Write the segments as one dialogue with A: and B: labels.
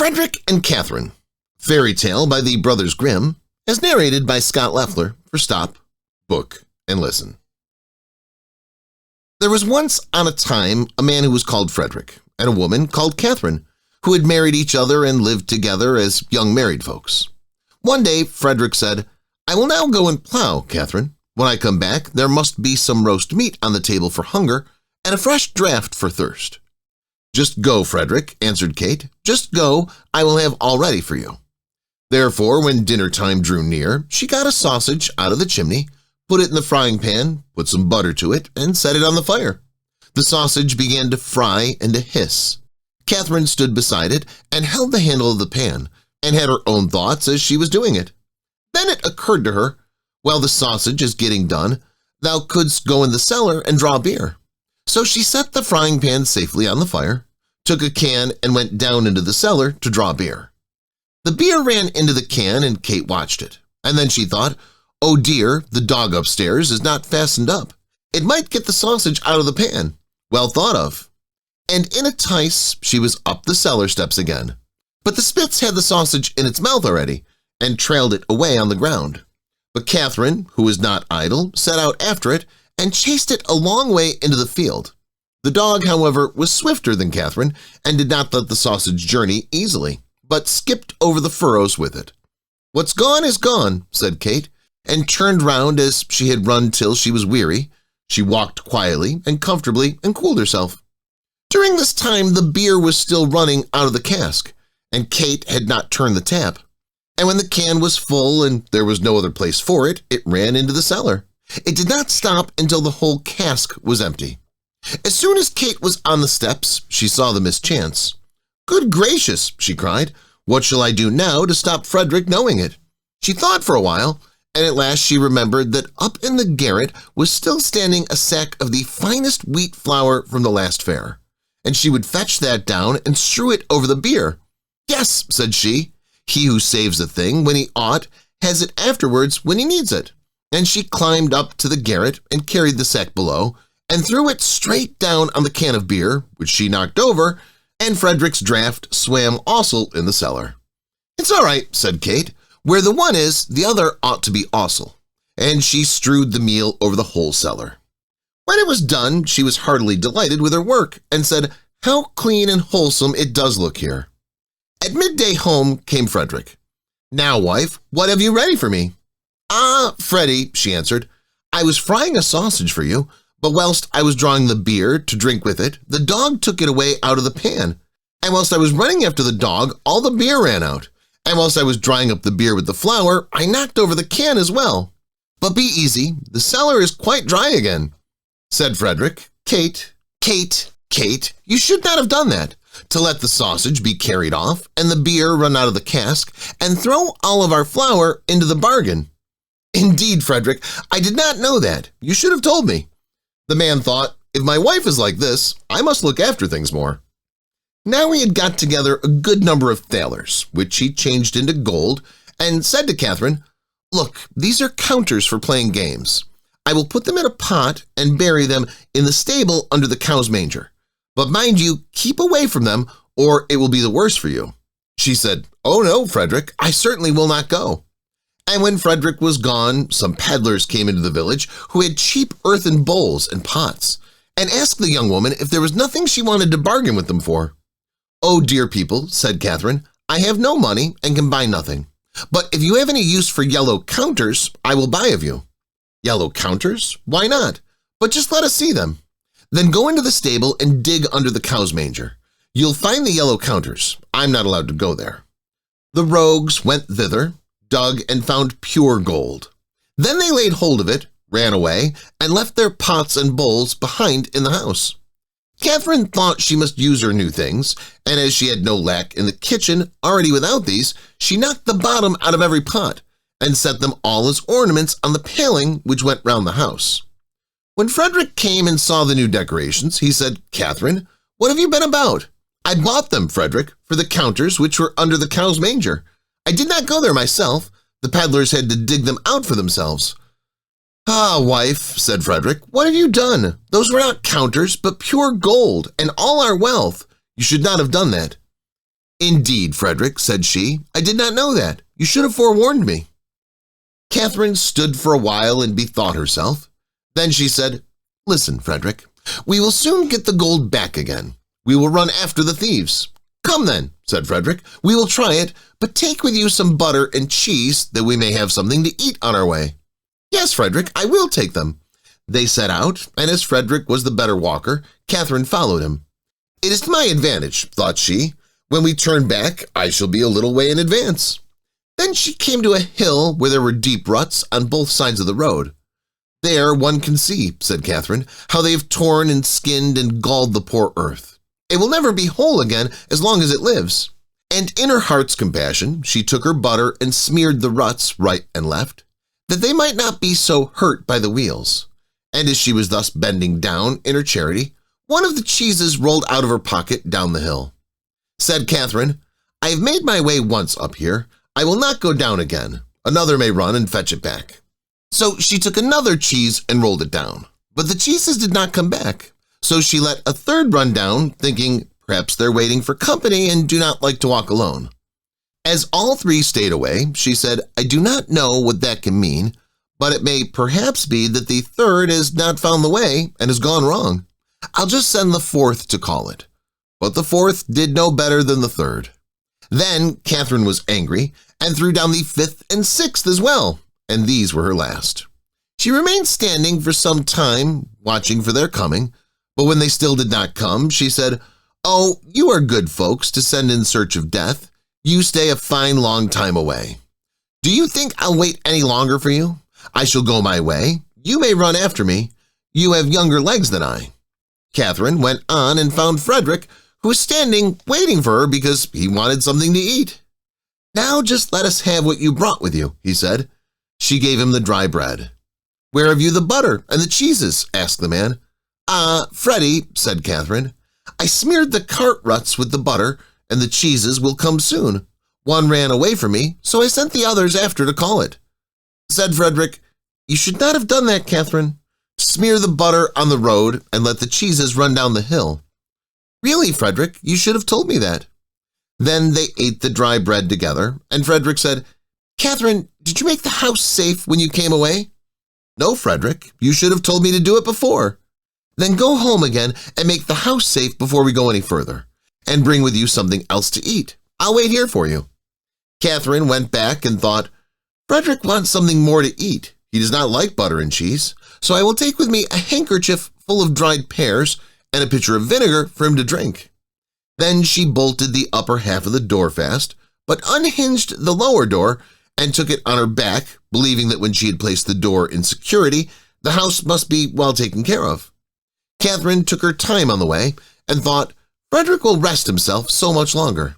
A: Frederick and Catherine, fairy tale by the brothers Grimm, as narrated by Scott Leffler for Stop, Book, and Listen. There was once on a time a man who was called Frederick and a woman called Catherine, who had married each other and lived together as young married folks. One day, Frederick said, "I will now go and plow, Catherine. When I come back, there must be some roast meat on the table for hunger and a fresh draught for thirst." "Just go, Frederick," answered Kate. "Just go, I will have all ready for you." Therefore, when dinner time drew near, she got a sausage out of the chimney, put it in the frying pan, put some butter to it, and set it on the fire. The sausage began to fry and to hiss. Catherine stood beside it and held the handle of the pan and had her own thoughts as she was doing it. Then it occurred to her, "While the sausage is getting done, thou couldst go in the cellar and draw beer." So she set the frying pan safely on the fire, took a can and went down into the cellar to draw beer. The beer ran into the can and Kate watched it, and then she thought, "Oh dear, the dog upstairs is not fastened up. It might get the sausage out of the pan." Well thought of. And in a tice she was up the cellar steps again. But the Spitz had the sausage in its mouth already and trailed it away on the ground. But Catherine, who was not idle, set out after it and chased it a long way into the field. The dog, however, was swifter than Catherine and did not let the sausage journey easily, but skipped over the furrows with it. "What's gone is gone," said Kate, and turned round as she had run till she was weary. She walked quietly and comfortably and cooled herself. During this time the beer was still running out of the cask, and Kate had not turned the tap. And when the can was full and there was no other place for it, it ran into the cellar. It did not stop until the whole cask was empty. As soon as Kate was on the steps, she saw the mischance. "Good gracious," she cried, "what shall I do now to stop Frederick knowing it?" She thought for a while, and at last she remembered that up in the garret was still standing a sack of the finest wheat flour from the last fair, and she would fetch that down and strew it over the beer. "Yes," said she, "he who saves a thing when he ought has it afterwards when he needs it." And she climbed up to the garret and carried the sack below and threw it straight down on the can of beer, which she knocked over, and Frederick's draught swam also in the cellar. "It's all right," said Kate. "Where the one is, the other ought to be also." And she strewed the meal over the whole cellar. When it was done, she was heartily delighted with her work and said, "How clean and wholesome it does look here." At midday home came Frederick. "Now, wife, what have you ready for me?" "Ah, Freddie," she answered, "I was frying a sausage for you, but whilst I was drawing the beer to drink with it, the dog took it away out of the pan, and whilst I was running after the dog, all the beer ran out, and whilst I was drying up the beer with the flour, I knocked over the can as well. But be easy, the cellar is quite dry again." Said Frederick, Kate, you should not have done that, to let the sausage be carried off and the beer run out of the cask and throw all of our flour into the bargain." "Indeed, Frederick, I did not know that. You should have told me." The man thought, "If my wife is like this, I must look after things more." Now he had got together a good number of thalers, which he changed into gold, and said to Catherine, "Look, these are counters for playing games. I will put them in a pot and bury them in the stable under the cow's manger. But mind you, keep away from them, or it will be the worse for you." She said, "Oh no, Frederick, I certainly will not go." And when Frederick was gone, some peddlers came into the village who had cheap earthen bowls and pots, and asked the young woman if there was nothing she wanted to bargain with them for. "Oh, dear people," said Catherine, "I have no money and can buy nothing. But if you have any use for yellow counters, I will buy of you." "Yellow counters? Why not? But just let us see them." "Then go into the stable and dig under the cow's manger. You'll find the yellow counters. I'm not allowed to go there." The rogues went thither, dug and found pure gold. Then they laid hold of it, ran away, and left their pots and bowls behind in the house. Catherine thought she must use her new things, and as she had no lack in the kitchen already without these, she knocked the bottom out of every pot and set them all as ornaments on the paling which went round the house. When Frederick came and saw the new decorations, he said, "Catherine, what have you been about?" "I bought them, Frederick, for the counters which were under the cow's manger. I did not go there myself. The peddlers had to dig them out for themselves." "Ah, wife," said Frederick, "what have you done? Those were not counters, but pure gold, and all our wealth. You should not have done that." "Indeed, Frederick," said she, "I did not know that. You should have forewarned me." Catherine stood for a while and bethought herself. Then she said, "Listen, Frederick, we will soon get the gold back again. We will run after the thieves." "Come then," said Frederick, "we will try it, but take with you some butter and cheese that we may have something to eat on our way." "Yes, Frederick, I will take them." They set out, and as Frederick was the better walker, Catherine followed him. "It is to my advantage," thought she. "When we turn back, I shall be a little way in advance." Then she came to a hill where there were deep ruts on both sides of the road. "There one can see," said Catherine, "how they have torn and skinned and galled the poor earth. It will never be whole again as long as it lives." And in her heart's compassion, she took her butter and smeared the ruts right and left, that they might not be so hurt by the wheels. And as she was thus bending down in her charity, one of the cheeses rolled out of her pocket down the hill. Said Catherine, "I have made my way once up here. I will not go down again. Another may run and fetch it back." So she took another cheese and rolled it down. But the cheeses did not come back. So she let a third run down, thinking, perhaps they're waiting for company and do not like to walk alone. As all three stayed away, she said, "I do not know what that can mean, but it may perhaps be that the third has not found the way and has gone wrong. I'll just send the fourth to call it." But the fourth did no better than the third. Then Catherine was angry and threw down the fifth and sixth as well, and these were her last. She remained standing for some time, watching for their coming, but when they still did not come, she said, "Oh, you are good folks to send in search of death. You stay a fine long time away. Do you think I'll wait any longer for you? I shall go my way. You may run after me. You have younger legs than I." Catherine went on and found Frederick, who was standing waiting for her because he wanted something to eat. "Now just let us have what you brought with you," he said. She gave him the dry bread. "Where have you the butter and the cheeses?" asked the man. Freddie," said Catherine, "I smeared the cart ruts with the butter, and the cheeses will come soon. One ran away from me, so I sent the others after to call it." Said Frederick, "You should not have done that, Catherine. Smear the butter on the road and let the cheeses run down the hill." "Really, Frederick, you should have told me that." Then they ate the dry bread together, and Frederick said, "Catherine, did you make the house safe when you came away?" "No, Frederick, you should have told me to do it before." "Then go home again and make the house safe before we go any further, and bring with you something else to eat. I'll wait here for you." Catherine went back and thought, "Frederick wants something more to eat. He does not like butter and cheese, so I will take with me a handkerchief full of dried pears and a pitcher of vinegar for him to drink." Then she bolted the upper half of the door fast, but unhinged the lower door and took it on her back, believing that when she had placed the door in security, the house must be well taken care of. Catherine took her time on the way and thought, "Frederick will rest himself so much longer."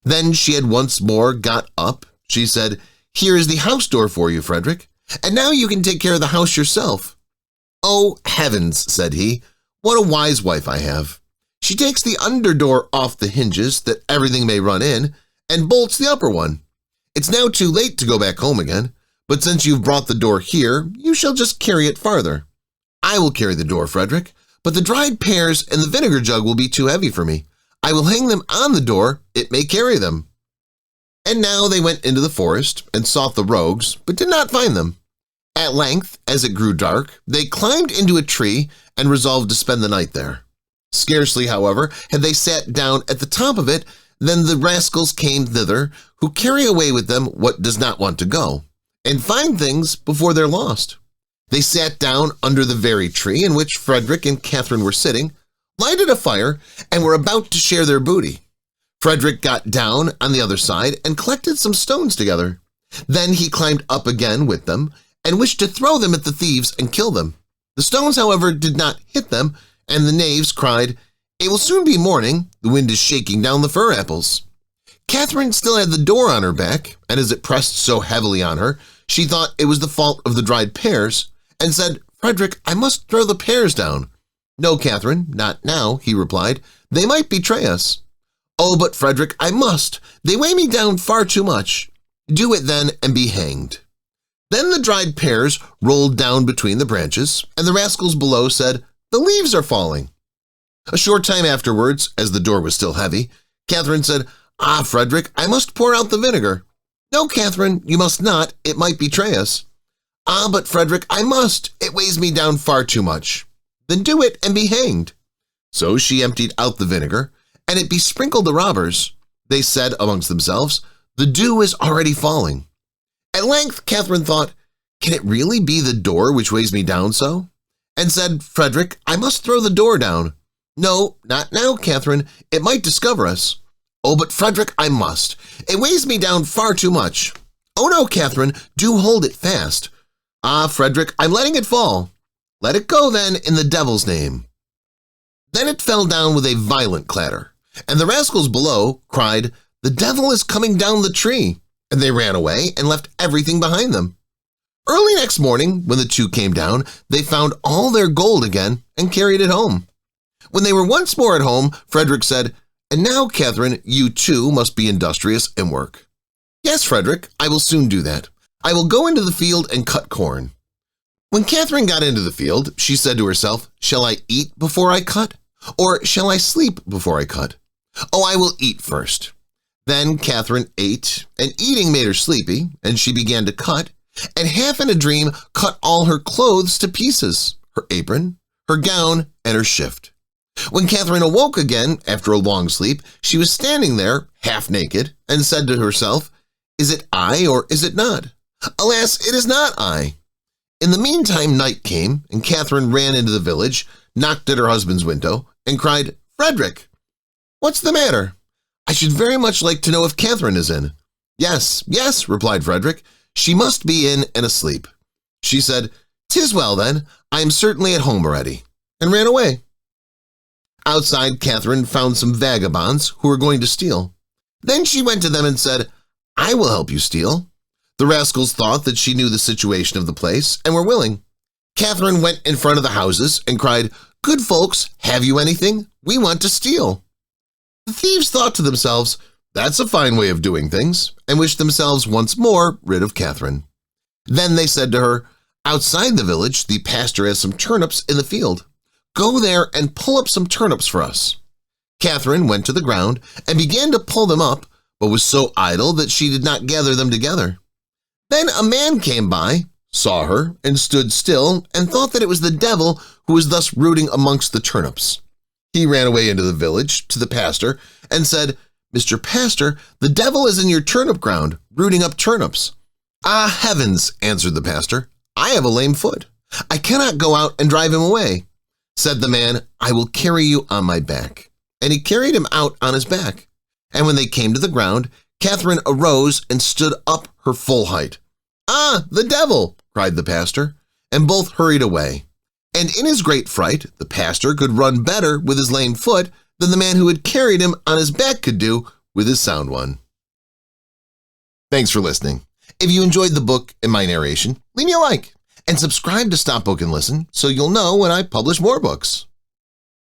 A: Then she had once more got up. She said, "Here is the house door for you, Frederick, and now you can take care of the house yourself." "Oh, heavens," said he, "what a wise wife I have. She takes the under door off the hinges that everything may run in and bolts the upper one. It's now too late to go back home again, but since you've brought the door here, you shall just carry it farther. I will carry the door, Frederick, but the dried pears and the vinegar jug will be too heavy for me. I will hang them on the door, it may carry them." And now they went into the forest and sought the rogues, but did not find them. At length, as it grew dark, they climbed into a tree and resolved to spend the night there. Scarcely, however, had they sat down at the top of it than the rascals came thither, who carry away with them what does not want to go, and find things before they're lost. They sat down under the very tree in which Frederick and Catherine were sitting, lighted a fire, and were about to share their booty. Frederick got down on the other side and collected some stones together. Then he climbed up again with them and wished to throw them at the thieves and kill them. The stones, however, did not hit them, and the knaves cried, "It will soon be morning. The wind is shaking down the fir apples." Catherine still had the door on her back, and as it pressed so heavily on her, she thought it was the fault of the dried pears, and said, "Frederick, I must throw the pears down." "No, Catherine, not now," he replied. "They might betray us." "Oh, but Frederick, I must. They weigh me down far too much." "Do it then and be hanged." Then the dried pears rolled down between the branches, and the rascals below said, "The leaves are falling." A short time afterwards, as the door was still heavy, Catherine said, "Ah, Frederick, I must pour out the vinegar." "No, Catherine, you must not. It might betray us." "Ah, but Frederick, I must. It weighs me down far too much." "Then do it and be hanged." So she emptied out the vinegar, and it besprinkled the robbers. They said amongst themselves, "The dew is already falling." At length Catherine thought, "Can it really be the door which weighs me down so?" and said, "Frederick, I must throw the door down." "No, not now, Catherine. It might discover us." "Oh, but Frederick, I must. It weighs me down far too much." "Oh no, Catherine, do hold it fast." "Ah, Frederick, I'm letting it fall." "Let it go then, in the devil's name." Then it fell down with a violent clatter, and the rascals below cried, "The devil is coming down the tree," and they ran away and left everything behind them. Early next morning, when the two came down, they found all their gold again and carried it home. When they were once more at home, Frederick said, "And now, Catherine, you too must be industrious and work." "Yes, Frederick, I will soon do that. I will go into the field and cut corn." When Catherine got into the field, she said to herself, "Shall I eat before I cut? Or shall I sleep before I cut? Oh, I will eat first." Then Catherine ate, and eating made her sleepy, and she began to cut, and half in a dream cut all her clothes to pieces, her apron, her gown, and her shift. When Catherine awoke again after a long sleep, she was standing there, half naked, and said to herself, "Is it I or is it not? Alas, it is not I." In the meantime night came, and Catherine ran into the village, knocked at her husband's window, and cried, "Frederick, what's the matter? I should very much like to know if Catherine is in." "Yes, yes," replied Frederick, "she must be in and asleep." She said, "'Tis well then, I am certainly at home already," and ran away. Outside, Catherine found some vagabonds who were going to steal. Then she went to them and said, "I will help you steal." The rascals thought that she knew the situation of the place and were willing. Catherine went in front of the houses and cried, "Good folks, have you anything? We want to steal." The thieves thought to themselves, "That's a fine way of doing things," and wished themselves once more rid of Catherine. Then they said to her, "Outside the village, the pastor has some turnips in the field. Go there and pull up some turnips for us." Catherine went to the ground and began to pull them up, but was so idle that she did not gather them together. Then a man came by, saw her, and stood still, and thought that it was the devil who was thus rooting amongst the turnips. He ran away into the village to the pastor and said, "Mr. Pastor, the devil is in your turnip ground, rooting up turnips." "Ah, heavens," answered the pastor, "I have a lame foot. I cannot go out and drive him away." Said the man, "I will carry you on my back." And he carried him out on his back. And when they came to the ground, Catherine arose and stood up her full height. "Ah, the devil!" cried the pastor, and both hurried away. And in his great fright, the pastor could run better with his lame foot than the man who had carried him on his back could do with his sound one. Thanks for listening. If you enjoyed the book and my narration, leave me a like and subscribe to Stop Book and Listen so you'll know when I publish more books.